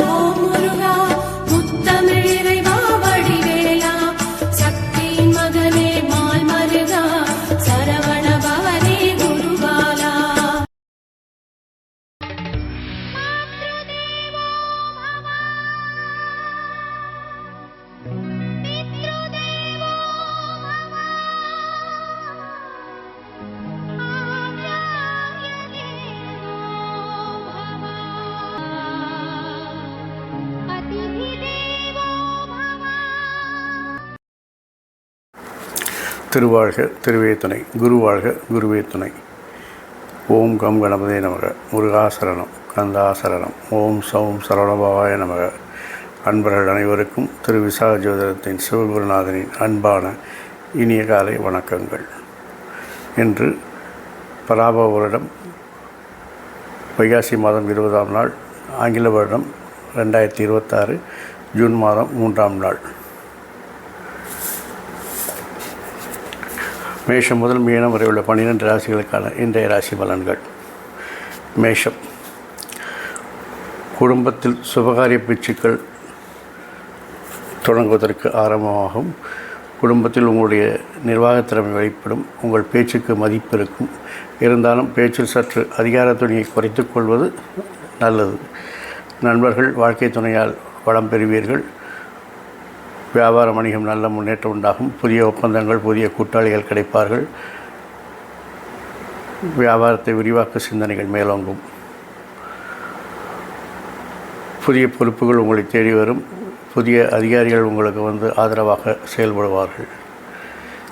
ஓம் முருகா முத்தமிழ் இறைவா வடிவேலா சக்தியின் மகனே மால் மருகா சரவண பவனே குருபாலா. திருவாழ்க திருவே துணை, குருவாழ்க குருவே துணை. ஓம் கம் கணபதே நமக. முருகாசரணம், கந்தாசரணம். ஓம் சௌம் சரவணபவாய நமக. அன்பர்கள் அனைவருக்கும் திரு விசாக ஜோதிடத்தின் சிவகுருநாதனின் அன்பான இனிய காலை வணக்கங்கள். இன்று பராப வருடம் வைகாசி மாதம் 20ஆம் நாள், ஆங்கில வருடம் 2026 ஜூன் மாதம் 3ஆம் நாள். மேஷம் முதல் மீனம் வரை உள்ள 12 ராசிகளுக்கான இன்றைய ராசி பலன்கள். மேஷம், குடும்பத்தில் சுபகாரிய பேச்சுக்கள் தொடங்குவதற்கு ஆரம்பமாகும். குடும்பத்தில் உங்களுடைய நிர்வாகத்திறமை வெளிப்படும். உங்கள் பேச்சுக்கு மதிப்பு இருக்கும். இருந்தாலும் பேச்சில் சற்று அதிகார துணியை குறைத்து கொள்வது நல்லது. நண்பர்கள், வாழ்க்கை துணையால் வளம் பெறுவீர்கள். வியாபார வணிகம் நல்ல முன்னேற்றம் உண்டாகும். புதிய ஒப்பந்தங்கள், புதிய கூட்டாளிகள் கிடைப்பார்கள். வியாபாரத்தை விரிவாக்க சிந்தனைகள் மேலோங்கும். புதிய பொறுப்புகள் உங்களை தேடி வரும். புதிய அதிகாரிகள் உங்களுக்கு ஆதரவாக செயல்படுவார்கள்.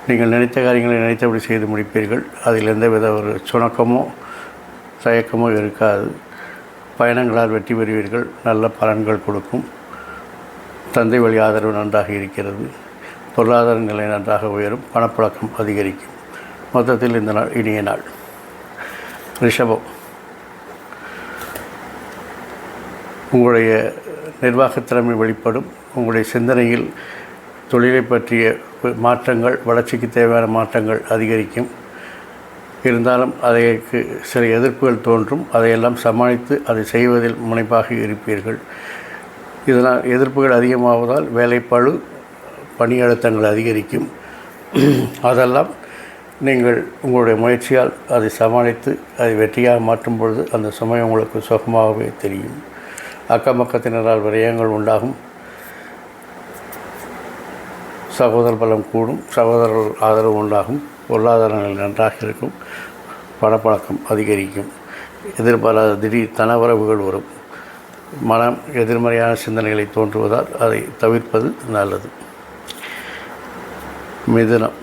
நீங்கள் நினைத்த காரியங்களை நினைத்தபடி செய்து முடிப்பீர்கள். அதில் எந்தவித ஒரு சுணக்கமோ தயக்கமோ இருக்காது. பயணங்களால் வெற்றி பெறுவீர்கள். நல்ல பலன்கள் கொடுக்கும். தந்தை வழி ஆதரவு நன்றாக இருக்கிறது. பொருளாதார நிலை நன்றாக உயரும். பணப்புழக்கம் அதிகரிக்கும். மொத்தத்தில் இந்த நாள் இனிய நாள். ரிஷபம், உங்களுடைய நிர்வாகத்திறமை வெளிப்படும். உங்களுடைய சிந்தனையில் தொழிலை பற்றிய மாற்றங்கள், வளர்ச்சிக்கு தேவையான மாற்றங்கள் அதிகரிக்கும். இருந்தாலும் அதற்கு சில எதிர்ப்புகள் தோன்றும். அதையெல்லாம் சமாளித்து அதை செய்வதில் முனைப்பாக இருப்பீர்கள். இதனால் எதிர்ப்புகள் அதிகமாவதால் வேலைப்பளு, பணி அழுத்தங்கள் அதிகரிக்கும். அதெல்லாம் நீங்கள் உங்களுடைய முயற்சியால் அதை சமாளித்து அதை வெற்றியாக மாற்றும் பொழுது அந்த சுமை உங்களுக்கு சுகமாகவே தெரியும். அக்கம் பக்கத்தினரால் விரயங்கள் உண்டாகும். சகோதர பலம் கூடும். சகோதரர்கள் ஆதரவு உண்டாகும். பொருளாதாரங்கள் நன்றாக இருக்கும். பணப்பழக்கம் அதிகரிக்கும். எதிர்பாராத திடீர் தனவரவுகள் வரும். மனம் எதிர்மறையான சிந்தனைகளை தோன்றுவதால் அதை தவிர்ப்பது நல்லது. மிதுனம்,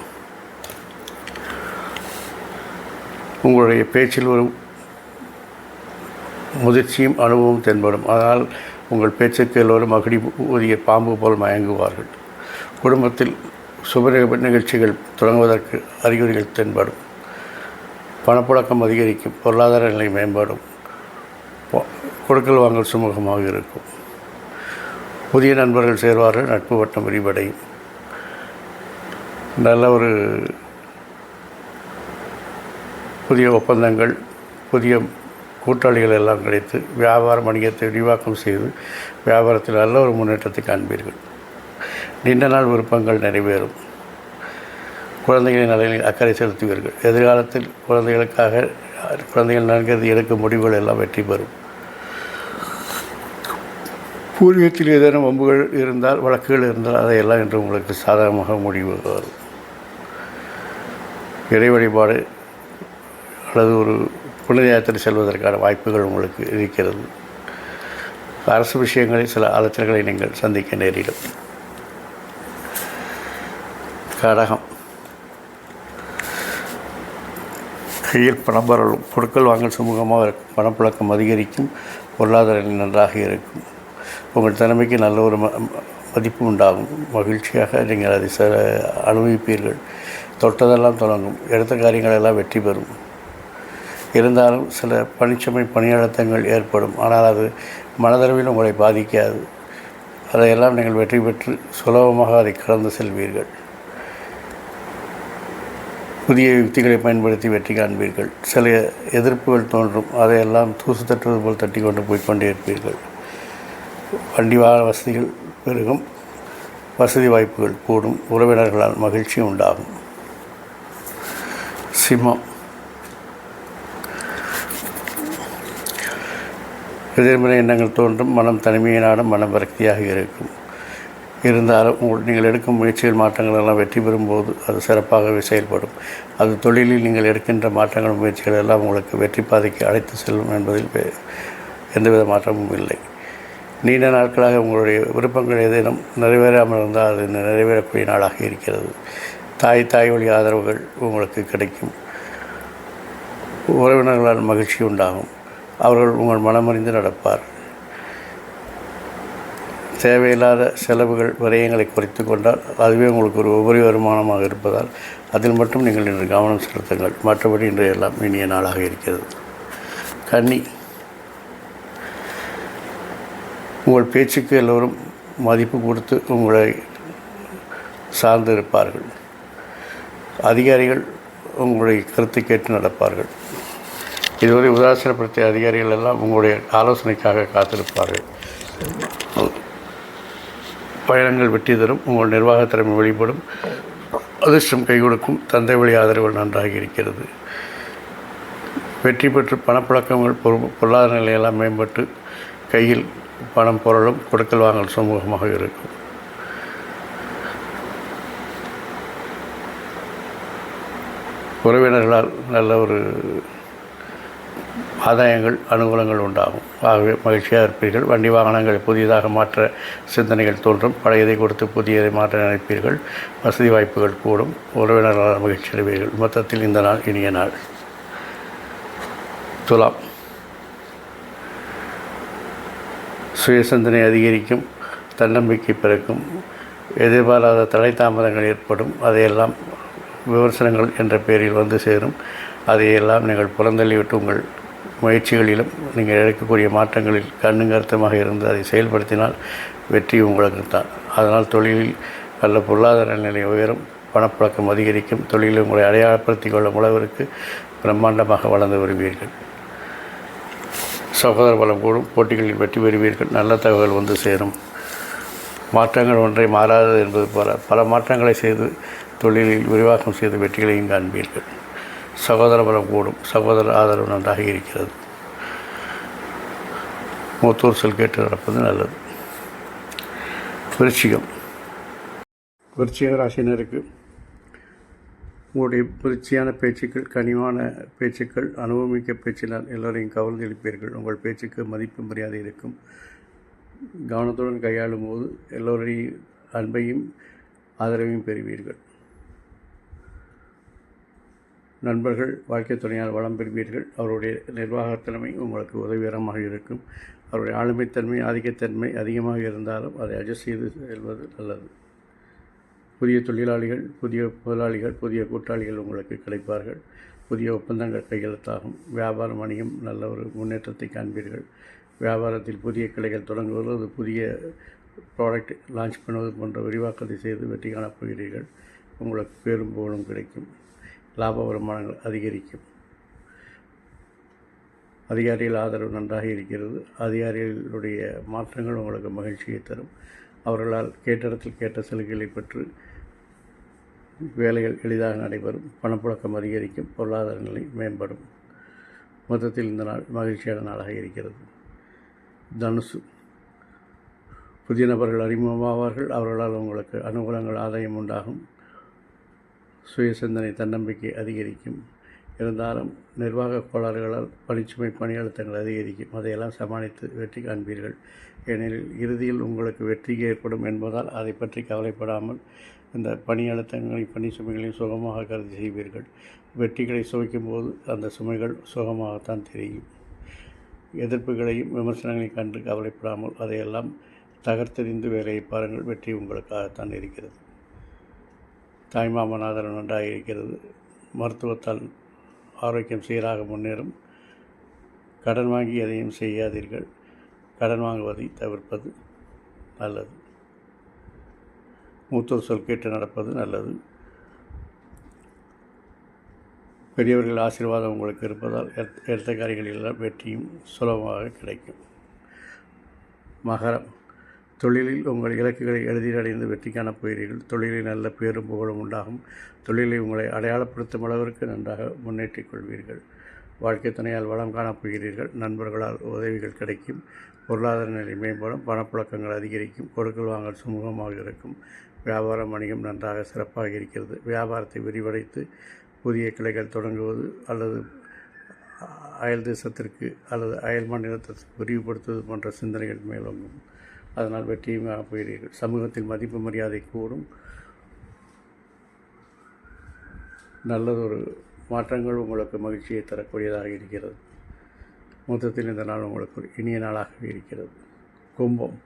உங்களுடைய பேச்சில் ஒரு முதிர்ச்சியும் அனுபவம் தென்படும். அதனால் உங்கள் பேச்சுக்கு எல்லோரும் மகிடி ஊதிய பாம்பு போல் மயங்குவார்கள். குடும்பத்தில் சுப நிகழ்ச்சிகள் தொடங்குவதற்கு அறிகுறிகள் தென்படும். பணப்புழக்கம் அதிகரிக்கும். பொருளாதார நிலை மேம்படும். கொடுக்கல் வாங்கல் சுமூகமாக இருக்கும். புதிய நண்பர்கள் சேர்வார்கள். நட்பு வட்டம் விரிவடையும். நல்ல ஒரு புதிய ஒப்பந்தங்கள், புதிய கூட்டாளிகள் எல்லாம் கிடைத்து வியாபார வணிகத்தை விரிவாக்கம் செய்து வியாபாரத்தில் நல்ல ஒரு முன்னேற்றத்தை காண்பீர்கள். நீண்ட நாள் விருப்பங்கள் நிறைவேறும். குழந்தைகளின் நலனில் அக்கறை செலுத்துவீர்கள். எதிர்காலத்தில் குழந்தைகள் நன்கருதி எடுக்கும் முடிவுகள் எல்லாம் வெற்றி பெறும். பூர்வீகத்தில் ஏதேனும் வம்புகள் இருந்தால், வழக்குகள் இருந்தால் அதையெல்லாம் என்று உங்களுக்கு சாதகமாக முடிவு வரும். இறை வழிபாடு அல்லது ஒரு புனித யாத்திரை செல்வதற்கான வாய்ப்புகள் உங்களுக்கு இருக்கிறது. அரசு விஷயங்களில் சில அலைச்சல்களை நீங்கள் சந்திக்க நேரிடும். கடகம், கையில் பணம் வரலும். கொடுக்கல் வாங்கல் சுமூகமாக இருக்கும். பணப்புழக்கம் அதிகரிக்கும். பொருளாதார நன்றாக இருக்கும். உங்கள் திறமைக்கு நல்ல ஒரு மதிப்பு உண்டாகும். மகிழ்ச்சியாக நீங்கள் அதை அனுபவிப்பீர்கள். தொட்டதெல்லாம் தொடங்கும். எடுத்த காரியங்கள் எல்லாம் வெற்றி பெறும். இருந்தாலும் சில பணிச்சுமை, பணி அழுத்தங்கள் ஏற்படும். ஆனால் அது மனதளவில் உங்களை பாதிக்காது. அதையெல்லாம் நீங்கள் வெற்றி பெற்று சுலபமாக அதை கடந்து செல்வீர்கள். புதிய யுக்திகளை பயன்படுத்தி வெற்றி காண்பீர்கள். சில எதிர்ப்புகள் தோன்றும். அதையெல்லாம் தூசு தட்டுவது போல் தட்டி கொண்டு போய்கொண்டே இருப்பீர்கள். வண்டி வாகன வசதிகள் பெருகும், வசதி வாய்ப்புகள் கூடும், உறவினர்களால் மகிழ்ச்சி உண்டாகும். சிம்மம். எதிர்மறை எண்ணங்கள் தோன்றும், மனம் தனிமையை நாடும், மனம் விரக்தியாக இருக்கும். இருந்தாலும் நீங்கள் எடுக்கும் முயற்சிகள் மாற்றங்கள் எல்லாம் வெற்றி பெறும்போது அது சிறப்பாகவே செயல்படும். அது தொழிலில் நீங்கள் எடுக்கின்ற மாற்றங்கள் முயற்சிகள் எல்லாம் உங்களுக்கு வெற்றி பாதைக்கு அழைத்து செல்லும் என்பதில் எந்தவித மாற்றமும் இல்லை. நீண்ட நாட்களாக உங்களுடைய விருப்பங்கள் ஏதேனும் நிறைவேறாமல் இருந்தால் அது நிறைவேறக்கூடிய நாளாக இருக்கிறது. தாய் வழி ஆதரவுகள் உங்களுக்கு கிடைக்கும். உறவினர்களால் மகிழ்ச்சி உண்டாகும். அவர்கள் உங்கள் மனமறிந்து நடப்பார். தேவையில்லாத செலவுகள் விரயங்களை குறைத்து கொண்டால் அதுவே உங்களுக்கு ஒரு உபரி வருமானமாக இருப்பதால் அதில் மட்டும் நீங்கள் இன்று கவனம் செலுத்துங்கள். மற்றபடி இன்று எல்லாம் இனிய நாளாக இருக்கிறது. கன்னி. உங்கள் பேச்சுக்கு எல்லோரும் மதிப்பு கொடுத்து உங்களை சார்ந்து இருப்பார்கள். அதிகாரிகள் உங்களுடைய கருத்தை கேட்டு நடப்பார்கள். இதுவரை உதாசீனப்படுத்திய அதிகாரிகள் எல்லாம் உங்களுடைய ஆலோசனைக்காக காத்திருப்பார்கள். பயணங்கள் வெற்றி தரும். உங்கள் நிர்வாகத் திறமை வெளிப்படும். அதிர்ஷ்டம் கை கொடுக்கும். தந்தை வழி ஆதரவுகள் நன்றாக இருக்கிறது. வெற்றி பெற்று பணப்பழக்கங்கள் பொருளாதார நிலையெல்லாம் மேம்பட்டு கையில் பணம் பொருளும், கொடுக்கல் வாங்கல் சுமூகமாக இருக்கும். உறவினர்களால் நல்ல ஒரு ஆதாயங்கள் அனுகூலங்கள் உண்டாகும். ஆகவே மகிழ்ச்சியாக இருப்பீர்கள். வண்டி வாகனங்களை புதியதாக மாற்ற சிந்தனைகள் தோன்றும். பழையதை கொடுத்து புதியதை மாற்ற நினைப்பீர்கள். வசதி வாய்ப்புகள் கூடும். உறவினர்களால் மகிழ்ச்சி அடைவீர்கள். மொத்தத்தில் இந்த நாள் இனிய நாள். துலாம். சுய சிந்தனை அதிகரிக்கும். தன்னம்பிக்கை பிறக்கும். எதிர்பாராத தடை தாமதங்கள் ஏற்படும். அதையெல்லாம் விமர்சனங்கள் என்ற பெயரில் வந்து சேரும். அதையெல்லாம் நீங்கள் புறந்தள்ளிவிட்டு உங்கள் முயற்சிகளிலும் நீங்கள் எடுக்கக்கூடிய மாற்றங்களில் கண்ணுங்கருத்தமாக இருந்து அதை செயல்படுத்தினால் வெற்றி உங்களுக்கு தான். அதனால் தொழிலில் நல்ல பொருளாதார நிலை உயரும். பணப்பழக்கம் அதிகரிக்கும். தொழிலில் உங்களை அடையாளப்படுத்திக் கொள்ளும் அளவிற்கு பிரம்மாண்டமாக வளர்ந்து வருவீர்கள். சகோதர பலம் கூடும். போட்டிகளில் வெற்றி பெறுவீர்கள். நல்ல தகவல் வந்து சேரும். மாற்றங்கள் ஒன்றை மாறாதது என்பது பல மாற்றங்களை செய்து தொழிலில் விரிவாக்கம் செய்து வெற்றிகளையும் காண்பீர்கள். சகோதர பலம் கூடும். சகோதர ஆதரவு நன்றாக இருக்கிறது. மூத்தூர் சொல் கேட்டு நடப்பது நல்லது. விருச்சிகம். விருச்சிக ராசினருக்கு உங்களுடைய புரட்சியான பேச்சுக்கள், கனிவான பேச்சுக்கள், அனுபவமிக்க பேச்சினால் எல்லோரையும் கவர்ந்து எழுப்பீர்கள். உங்கள் பேச்சுக்கு மதிப்பு மரியாதை இருக்கும். கவனத்துடன் கையாளும் போது எல்லோருடைய அன்பையும் ஆதரவையும் பெறுவீர்கள். நண்பர்கள், வாழ்க்கை துணையால் வளம் பெறுவீர்கள். அவருடைய நிர்வாகத் திறமை உங்களுக்கு உதவிகரமாக இருக்கும். அவருடைய ஆளுமைத்தன்மை, ஆதிக்கத்தன்மை அதிகமாக இருந்தாலும் அதை அட்ஜஸ்ட் செய்து செல்வது நல்லது. புதிய தொழிலாளிகள், புதிய முதலாளிகள், புதிய கூட்டாளிகள் உங்களுக்கு கிடைப்பார்கள். புதிய ஒப்பந்தங்கள் கையெழுத்தாகும். வியாபாரம், வணிகம் நல்ல ஒரு முன்னேற்றத்தை காண்பீர்கள். வியாபாரத்தில் புதிய கிளைகள் தொடங்குவது, அது புதிய ப்ராடக்ட் லான்ச் பண்ணுவது போன்ற விரிவாக்கத்தை செய்து வெற்றி காணப்போகிறீர்கள். உங்களுக்கு பேரும் புகழும் கிடைக்கும். லாப வருமானங்கள் அதிகரிக்கும். அதிகாரிகள் ஆதரவு நன்றாக இருக்கிறது. அதிகாரிகளுடைய மாற்றங்கள் உங்களுக்கு மகிழ்ச்சியை தரும். அவர்களால் கேட்ட இடத்தில் கேட்ட சலுகைகளை பெற்று வேலைகள் எளிதாக நடைபெறும். பணப்புழக்கம் அதிகரிக்கும். பொருளாதார நிலை மேம்படும். மொத்தத்தில் இந்த நாள் மகிழ்ச்சியான நாளாக இருக்கிறது. தனுசு. புதிய நபர்கள் அறிமுகமாவார்கள். அவர்களால் உங்களுக்கு அனுகூலங்கள், ஆதாயம் உண்டாகும். சுய சிந்தனை, தன்னம்பிக்கை அதிகரிக்கும். இருந்தாலும் நிர்வாக கோளாறுகளால் பணிச்சுமை, பணி அழுத்தங்கள் அதிகரிக்கும். அதையெல்லாம் சமாளித்து வெற்றி காண்பீர்கள். ஏனெனில் இறுதியில் உங்களுக்கு வெற்றி ஏற்படும் என்பதால் அதை பற்றி கவலைப்படாமல் இந்த பணி அழுத்தங்களையும் பணி சுமைகளையும் சுகமாக கருதி செய்வீர்கள். வெற்றிகளை சுவைக்கும் போது அந்த சுமைகள் சுகமாகத்தான் தெரியும். எதிர்ப்புகளையும் விமர்சனங்களையும் கண்டு கவலைப்படாமல் அதையெல்லாம் தகர்த்தெறிந்து வேலையை பாருங்கள். வெற்றி உங்களுக்காகத்தான் இருக்கிறது. தாய்மாமன் ஆதரவு நன்றாக இருக்கிறது. மருத்துவத்தால் ஆரோக்கியம் சீராக முன்னேறும். கடன் வாங்கி எதையும் செய்யாதீர்கள். கடன் வாங்குவதை தவிர்ப்பது நல்லது. மூத்தோர் சொல் கேட்டு நடப்பது நல்லது. பெரியவர்கள் ஆசீர்வாதம் உங்களுக்கு இருப்பதால் எடுத்த காரியங்களில் வெற்றியும் சுலபமாக கிடைக்கும். மகரம், தொழிலில் உங்கள் இலக்குகளை எளிதில் அடைந்து வெற்றி காணப் போகிறீர்கள். தொழிலில் நல்ல பேரும் புகழும் உண்டாகும். தொழிலை உங்களை அடையாளப்படுத்தும் அளவிற்கு நன்றாக முன்னேற்றிக் கொள்வீர்கள். வாழ்க்கை துணையால் வளம் காணப் போகிறீர்கள். நண்பர்களால் உதவிகள் கிடைக்கும். பொருளாதார நிலை மேம்படும். பணப்புழக்கங்கள் அதிகரிக்கும். கொடுக்கல் வாங்கல் சுமூகமாக இருக்கும். வியாபாரம் வணிகம் நன்றாக சிறப்பாக இருக்கிறது. வியாபாரத்தை விரிவடைத்து புதிய கிளைகள் தொடங்குவது அல்லது அயல் தேசத்திற்கு அல்லது அயல் மாநிலத்திற்கு விரிவுபடுத்துவது போன்ற சிந்தனைகள் மேலோங்கும். அதனால் வெற்றியும் காணப் போகிறீர்கள். சமூகத்தில் மதிப்பு மரியாதை கூடும். நல்லதொரு மாற்றங்கள் உங்களுக்கு மகிழ்ச்சியை தரக்கூடியதாக இருக்கிறது. மொத்தத்தில் இந்த நாள் உங்களுக்கு ஒரு இனிய நாளாகவே இருக்கிறது. கும்பம்,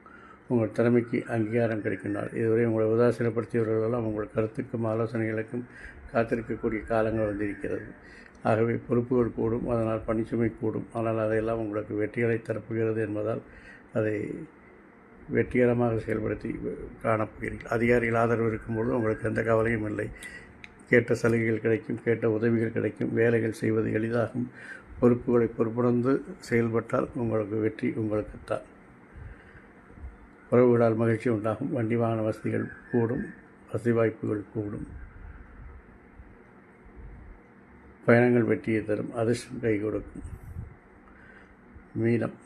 உங்கள் திறமைக்கு அங்கீகாரம் கிடைக்கும் நாள். இதுவரை உங்களை உதாசீனப்படுத்தியவர்களெல்லாம் உங்கள் கருத்துக்கும் ஆலோசனைகளுக்கும் காத்திருக்கக்கூடிய காலங்கள் வந்திருக்கிறது. ஆகவே பொறுப்புகள் கூடும். அதனால் பணிச்சுமை கூடும். ஆனால் அதையெல்லாம் உங்களுக்கு வெற்றிகளை தரப்புகிறது என்பதால் அதை வெற்றிகரமாக செயல்படுத்தி காணப்போகிறீர்கள். அதிகாரிகள் ஆதரவு இருக்கும்பொழுது உங்களுக்கு எந்த கவலையும் இல்லை. கேட்ட சலுகைகள் கிடைக்கும். கேட்ட உதவிகள் கிடைக்கும். வேலைகள் செய்வது எளிதாகும். பொறுப்புகளை பொறுப்புணர்ந்து செயல்பட்டால் உங்களுக்கு வெற்றி உங்களுக்குத்தான். உறவுகளால் மகிழ்ச்சி உண்டாகும். வண்டி வாகன வசதிகள் கூடும். வசதி வாய்ப்புகள் கூடும். பயணங்கள் வெற்றியை தரும். அதிர்ஷ்டம் கை கொடுக்கும். மீனம்,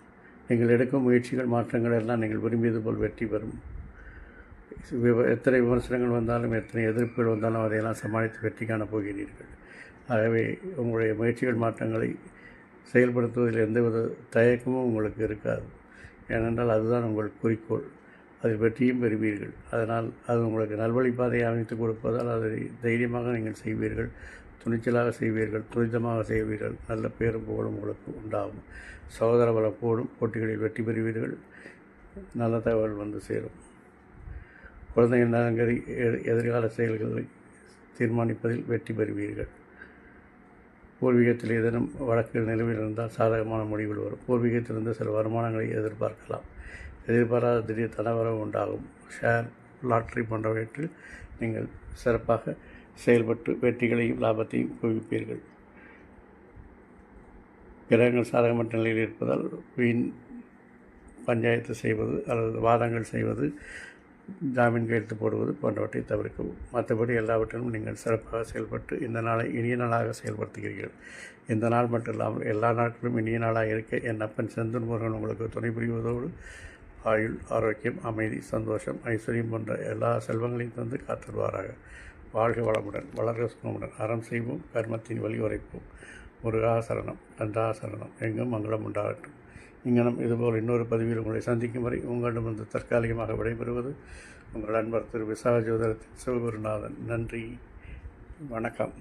நீங்கள் எடுக்கும் முயற்சிகள் மாற்றங்கள் எல்லாம் நீங்கள் விரும்பியது போல் வெற்றி பெறும். எத்தனை விமர்சனங்கள் வந்தாலும் எத்தனை எதிர்ப்புகள் வந்தாலும் அதையெல்லாம் சமாளித்து வெற்றி காணப் போகிறீர்கள். ஆகவே உங்களுடைய முயற்சிகள் மாற்றங்களை செயல்படுத்துவதில் எந்தவித தயக்கமும் உங்களுக்கு இருக்காது. ஏனென்றால் அதுதான் உங்கள் குறிக்கோள். அதில் வெற்றியும் பெறுவீர்கள். அதனால் அது உங்களுக்கு நல்வழிப்பாதையை அமைத்து கொடுப்பதால் அதை தைரியமாக நீங்கள் செய்வீர்கள். துணிச்சலாக செய்வீர்கள். துரிதமாக செய்வீர்கள். நல்ல பேரும் புகழும் உங்களுக்கு உண்டாகும். சகோதர பலம் கூடும். போட்டிகளில் வெற்றி பெறுவீர்கள். நல்ல தகவல் வந்து சேரும். குழந்தைகள் நலங்கரி எதிர்கால செயல்களை தீர்மானிப்பதில் வெற்றி பெறுவீர்கள். பூர்வீகத்தில் ஏதேனும் வழக்குகள் நிலுவையில் இருந்தால் சாதகமான முடிவுகள் வரும். பூர்வீகத்திலிருந்து சில வருமானங்களை எதிர்பார்க்கலாம். எதிர்பாராத திடீர் தனவரவு உண்டாகும். ஷேர், லாட்ரி போன்றவற்றில் நீங்கள் சிறப்பாக செயல்பட்டு வெற்றிகளையும் லாபத்தையும் குவிப்பீர்கள். கிரகங்கள் சாதகமற்ற நிலையில் இருப்பதால் வீண் பஞ்சாயத்து செய்வது அல்லது வாதங்கள் செய்வது, ஜாமீன் கையெழுத்து போடுவது போன்றவற்றை தவிர்க்கவும். மற்றபடி எல்லாவற்றிலும் நீங்கள் சிறப்பாக செயல்பட்டு இந்த நாளை இனிய நாளாக செயல்படுத்துகிறீர்கள். இந்த நாள் மட்டும் இல்லாமல் எல்லா நாட்களும் இனிய நாளாக இருக்க என் அப்பன் செந்தூர் முருகன் உங்களுக்கு துணை புரிவதோடு ஆயுள், ஆரோக்கியம், அமைதி, சந்தோஷம், ஐஸ்வர்யம் போன்ற எல்லா செல்வங்களையும் தந்து காத்துருவாராக. வாழ்க வளமுடன், வளர்க சுகமுடன், அறம் செய்வோம், கர்மத்தின் வழி உரைப்போம். முருகா சரணம், கந்தா சரணம், எங்கும் மங்களம் உண்டாகட்டும். இங்கனம் இதுபோல் இன்னொரு பதிவில் உங்களை சந்திக்கும் வரை உங்களிடமிருந்து தற்காலிகமாக விடைபெறுவது உங்கள் அன்பர் திரு விசாக ஜோதிடத்தின் சிவகுருநாதன். நன்றி, வணக்கம்.